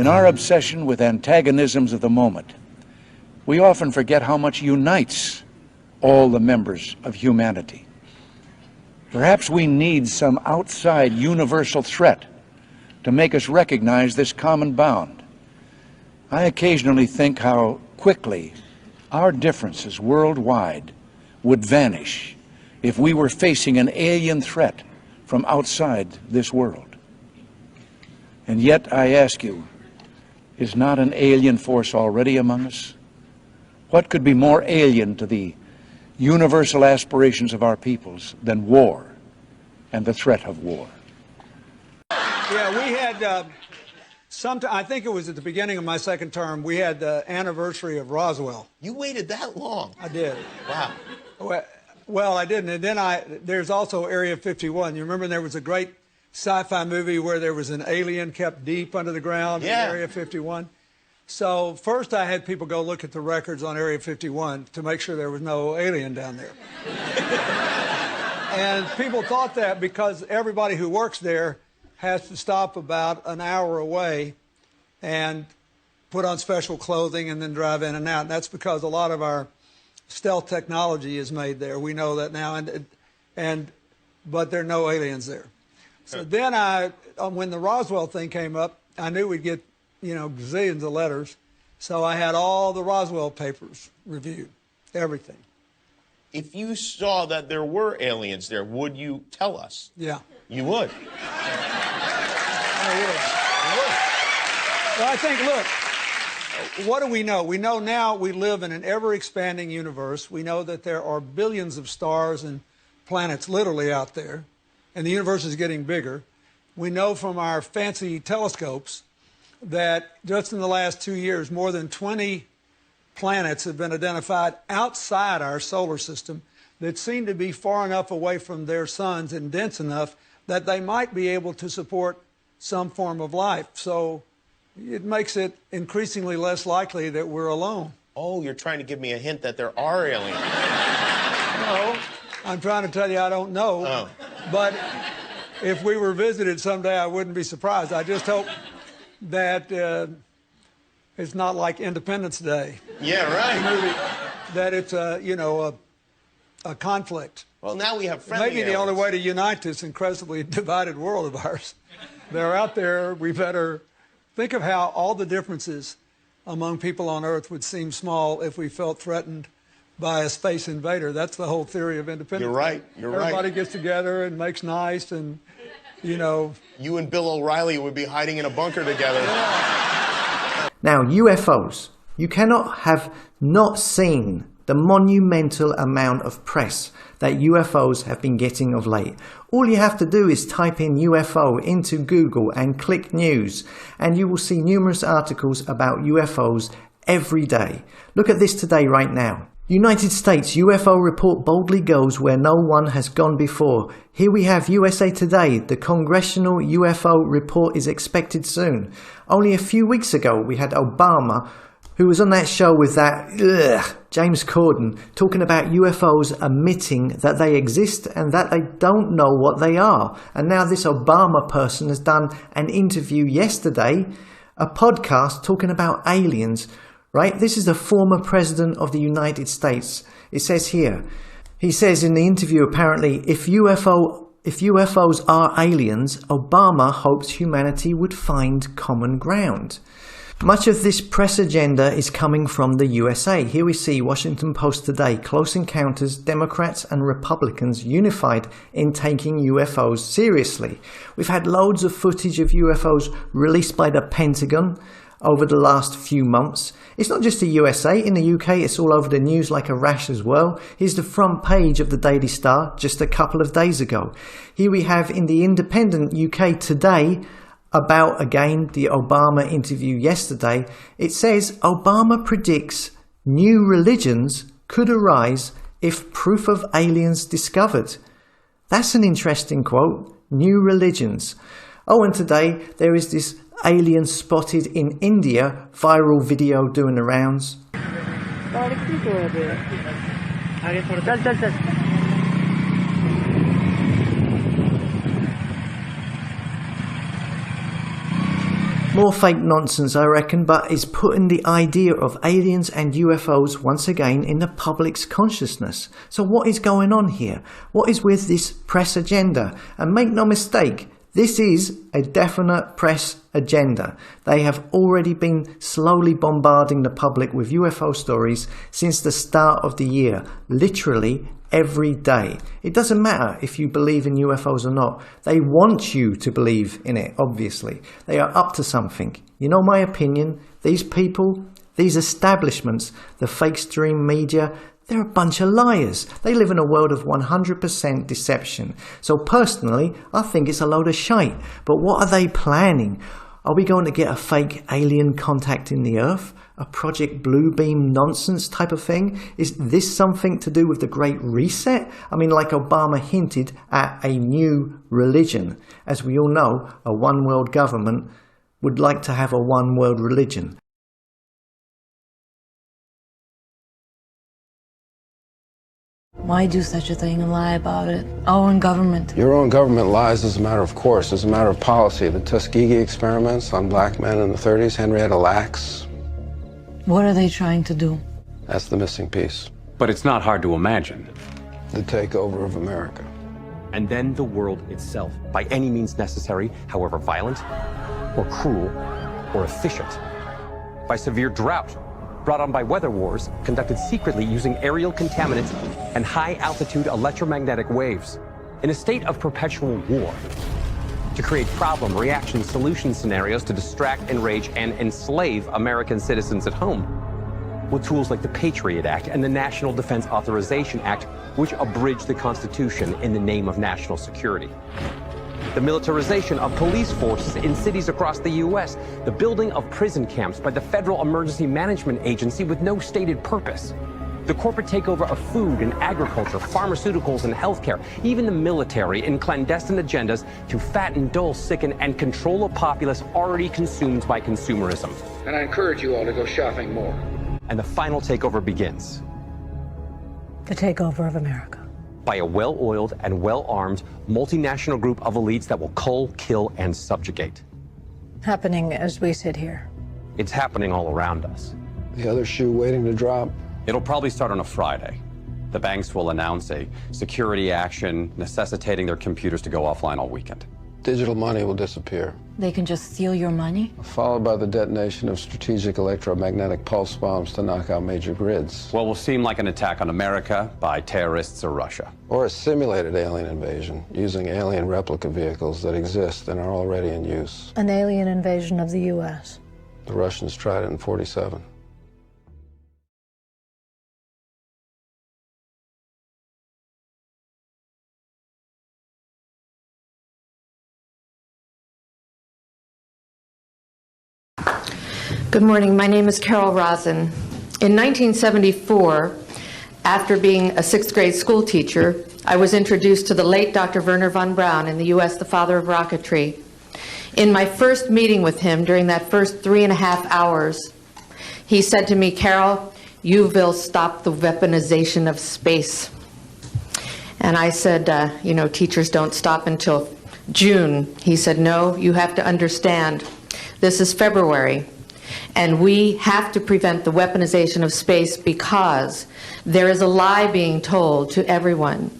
In our obsession with antagonisms of the moment, we often forget how much unites all the members of humanity. Perhaps we need some outside universal threat to make us recognize this common bound. I occasionally think how quickly our differences worldwide would vanish if we were facing an alien threat from outside this world. And yet, I ask you, is not an alien force already among us? What could be more alien to the universal aspirations of our peoples than war and the threat of war? Yeah, we had, I think it was at the beginning of my second term, we had the anniversary of Roswell. You waited that long? I did. Wow. Well, I didn't. And then there's also Area 51. You remember there was a great sci-fi movie where there was an alien kept deep under the ground in Area 51? So first I had people go look at the records on Area 51 to make sure there was no alien down there. And people thought that because everybody who works there has to stop about an hour away and put on special clothing and then drive in and out. And that's because a lot of our stealth technology is made there. We know that now, but there are no aliens there. So then when the Roswell thing came up, I knew we'd get, gazillions of letters. So I had all the Roswell papers reviewed, everything. If you saw that there were aliens there, would you tell us? Yeah. You would? I would. Well, I think, look, what do we know? We know now we live in an ever-expanding universe. We know that there are billions of stars and planets literally out there, and the universe is getting bigger. We know from our fancy telescopes that just in the last 2 years, more than 20 planets have been identified outside our solar system that seem to be far enough away from their suns and dense enough that they might be able to support some form of life. So it makes it increasingly less likely that we're alone. Oh, you're trying to give me a hint that there are aliens. No, I'm trying to tell you I don't know. Oh. But if we were visited someday, I wouldn't be surprised. I just hope that it's not like Independence Day. Yeah, right. That it's a conflict. Well, now we have friendly Maybe the only way to unite this incredibly divided world of ours. They're out there. We better think of how all the differences among people on Earth would seem small if we felt threatened by a space invader. That's the whole theory of independence. You're right. Everybody gets together and makes nice and, You and Bill O'Reilly would be hiding in a bunker together. Yeah. Now, UFOs. You cannot have not seen the monumental amount of press that UFOs have been getting of late. All you have to do is type in UFO into Google and click news, and you will see numerous articles about UFOs every day. Look at this today right now. United States UFO report boldly goes where no one has gone before. Here we have USA Today. The Congressional UFO report is expected soon. Only a few weeks ago we had Obama, who was on that show with that James Corden, talking about UFOs admitting that they exist and that they don't know what they are. And now this Obama person has done an interview yesterday, a podcast talking about aliens, right? This is the former president of the United States. It says here, he says in the interview apparently, if UFOs are aliens, Obama hopes humanity would find common ground. Much of this press agenda is coming from the USA. Here we see Washington Post today, close encounters, Democrats and Republicans unified in taking UFOs seriously. We've had loads of footage of UFOs released by the Pentagon over the last few months. It's not just the USA. In the UK, it's all over the news like a rash as well. Here's the front page of the Daily Star just a couple of days ago. Here we have in the Independent UK today, about, again, the Obama interview yesterday, it says Obama predicts new religions could arise if proof of aliens discovered. That's an interesting quote. New religions. Oh, and today there is this alien spotted in India, viral video doing the rounds. More fake nonsense, I reckon, but it's putting the idea of aliens and UFOs once again in the public's consciousness. So what is going on here? What is with this press agenda? And make no mistake, this is a definite press agenda. They have already been slowly bombarding the public with UFO stories since the start of the year, literally every day. It doesn't matter if you believe in UFOs or not. They want you to believe in it, obviously. They are up to something. You know my opinion? These people, these establishments, the fake stream media, they're a bunch of liars. They live in a world of 100% deception. So personally, I think it's a load of shite. But what are they planning? Are we going to get a fake alien contacting the Earth? A Project Bluebeam nonsense type of thing? Is this something to do with the Great Reset? I mean, like Obama hinted at a new religion. As we all know, a one world government would like to have a one world religion. Why do such a thing and lie about it? Our own government. Your own government lies as a matter of course, as a matter of policy. The Tuskegee experiments on black men in the 30s, Henrietta Lacks. What are they trying to do? That's the missing piece. But it's not hard to imagine. The takeover of America. And then the world itself, by any means necessary, however violent, or cruel, or efficient. By severe drought, brought on by weather wars, conducted secretly using aerial contaminants and high-altitude electromagnetic waves, in a state of perpetual war, to create problem, reaction, solution scenarios to distract, enrage, and enslave American citizens at home, with tools like the Patriot Act and the National Defense Authorization Act, which abridge the Constitution in the name of national security. The militarization of police forces in cities across the U.S., the building of prison camps by the Federal Emergency Management Agency with no stated purpose, the corporate takeover of food and agriculture, pharmaceuticals and healthcare, even the military in clandestine agendas to fatten, dull, sicken, and control a populace already consumed by consumerism. And I encourage you all to go shopping more. And the final takeover begins. The takeover of America. By a well-oiled and well-armed multinational group of elites that will cull, kill, and subjugate. Happening as we sit here. It's happening all around us. The other shoe waiting to drop. It'll probably start on a Friday. The banks will announce a security action necessitating their computers to go offline all weekend. Digital money will disappear, They can just steal your money? followed by the detonation of strategic electromagnetic pulse bombs to knock out major grids. What will seem like an attack on America by terrorists or Russia. Or a simulated alien invasion, using alien replica vehicles that exist and are already in use. An alien invasion of the U.S. The Russians tried it in '47. Good morning. My name is Carol Rosen. In 1974, after being a sixth grade school teacher, I was introduced to the late Dr. Wernher von Braun, in the U.S. the father of rocketry. In my first meeting with him, during that first 3.5 hours, he said to me, "Carol, you will stop the weaponization of space." And I said, you know, teachers don't stop until June. He said, "No, you have to understand. This is February. And we have to prevent the weaponization of space because there is a lie being told to everyone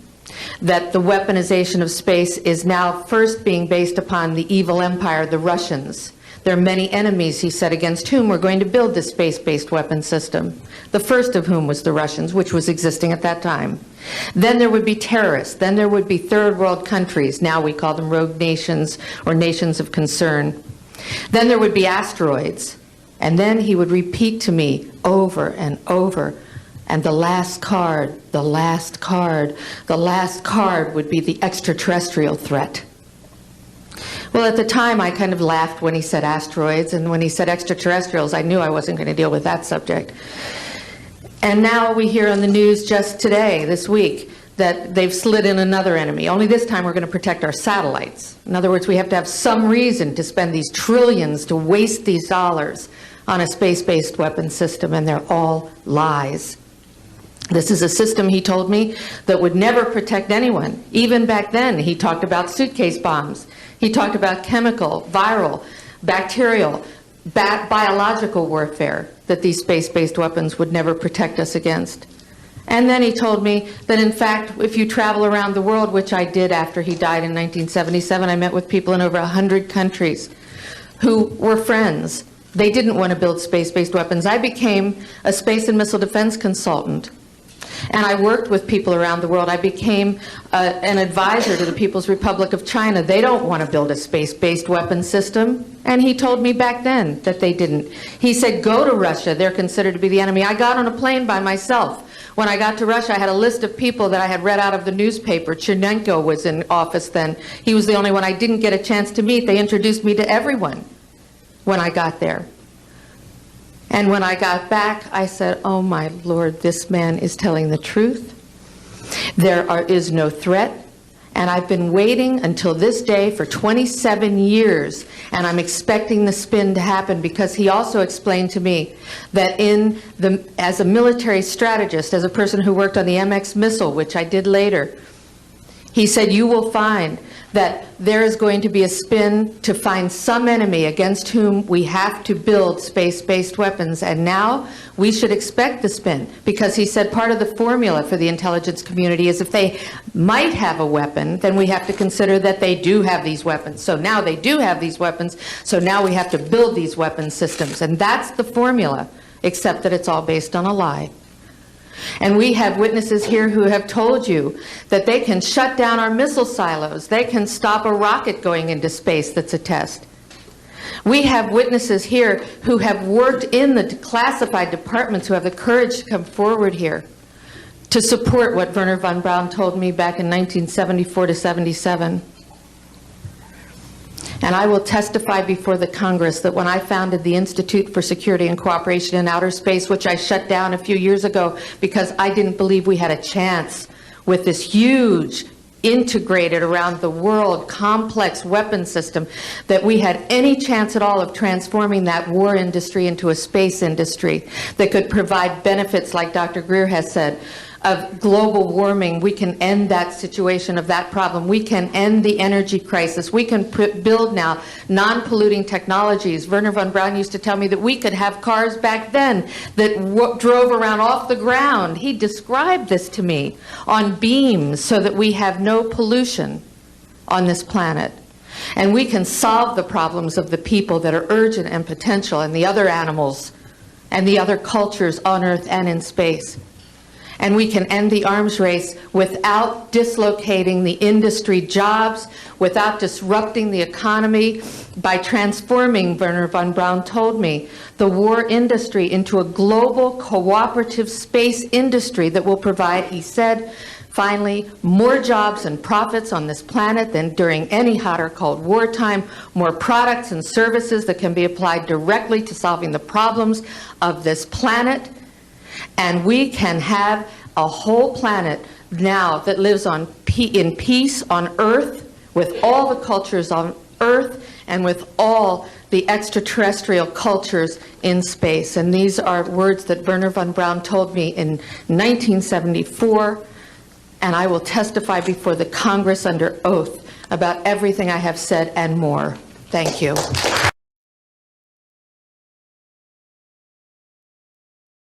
that the weaponization of space is now first being based upon the evil empire, the Russians. There are many enemies," he said, "against whom we're going to build this space-based weapon system, the first of whom was the Russians, which was existing at that time. Then there would be terrorists. Then there would be third world countries. Now we call them rogue nations or nations of concern. Then there would be asteroids." And then he would repeat to me over and over, and the last card, the last card, the last card would be the extraterrestrial threat. Well, at the time, I kind of laughed when he said asteroids, and when he said extraterrestrials, I knew I wasn't going to deal with that subject. And now we hear on the news just today, this week, that they've slid in another enemy. Only this time we're going to protect our satellites. In other words, we have to have some reason to spend these trillions, to waste these dollars on a space-based weapon system, and they're all lies. This is a system, he told me, that would never protect anyone. Even back then, he talked about suitcase bombs. He talked about chemical, viral, bacterial, biological warfare that these space-based weapons would never protect us against. And then he told me that, in fact, if you travel around the world, which I did after he died in 1977, I met with people in over 100 countries who were friends. They didn't want to build space-based weapons. I became a space and missile defense consultant. And I worked with people around the world. I became an advisor to the People's Republic of China. They don't want to build a space-based weapon system. And he told me back then that they didn't. He said, go to Russia. They're considered to be the enemy. I got on a plane by myself. When I got to Russia, I had a list of people that I had read out of the newspaper. Chernenko was in office then. He was the only one I didn't get a chance to meet. They introduced me to everyone when I got there. And when I got back, I said, oh my Lord, this man is telling the truth. There is no threat. And I've been waiting until this day for 27 years, and I'm expecting the spin to happen, because he also explained to me that as a military strategist, as a person who worked on the MX missile, which I did later, he said, you will find that there is going to be a spin to find some enemy against whom we have to build space-based weapons. And now we should expect the spin, because he said part of the formula for the intelligence community is if they might have a weapon, then we have to consider that they do have these weapons. So now they do have these weapons, so now we have to build these weapon systems. And that's the formula, except that it's all based on a lie. And we have witnesses here who have told you that they can shut down our missile silos. They can stop a rocket going into space that's a test. We have witnesses here who have worked in the classified departments, who have the courage to come forward here to support what Wernher von Braun told me back in 1974 to 77. And I will testify before the Congress that when I founded the Institute for Security and Cooperation in Outer Space, which I shut down a few years ago because I didn't believe we had a chance with this huge, integrated around the world, complex weapon system, that we had any chance at all of transforming that war industry into a space industry that could provide benefits, like Dr. Greer has said, of global warming. We can end that situation of that problem. We can end the energy crisis. We can build now non-polluting technologies. Wernher von Braun used to tell me that we could have cars back then that drove around off the ground. He described this to me on beams so that we have no pollution on this planet. And we can solve the problems of the people that are urgent and potential, and the other animals and the other cultures on Earth and in space. And we can end the arms race without dislocating the industry jobs, without disrupting the economy, by transforming, Wernher von Braun told me, the war industry into a global cooperative space industry that will provide, he said, finally, more jobs and profits on this planet than during any hot or cold wartime, more products and services that can be applied directly to solving the problems of this planet. And we can have a whole planet now that lives in peace on Earth, with all the cultures on Earth and with all the extraterrestrial cultures in space. And these are words that Wernher von Braun told me in 1974, and I will testify before the Congress under oath about everything I have said and more. Thank you.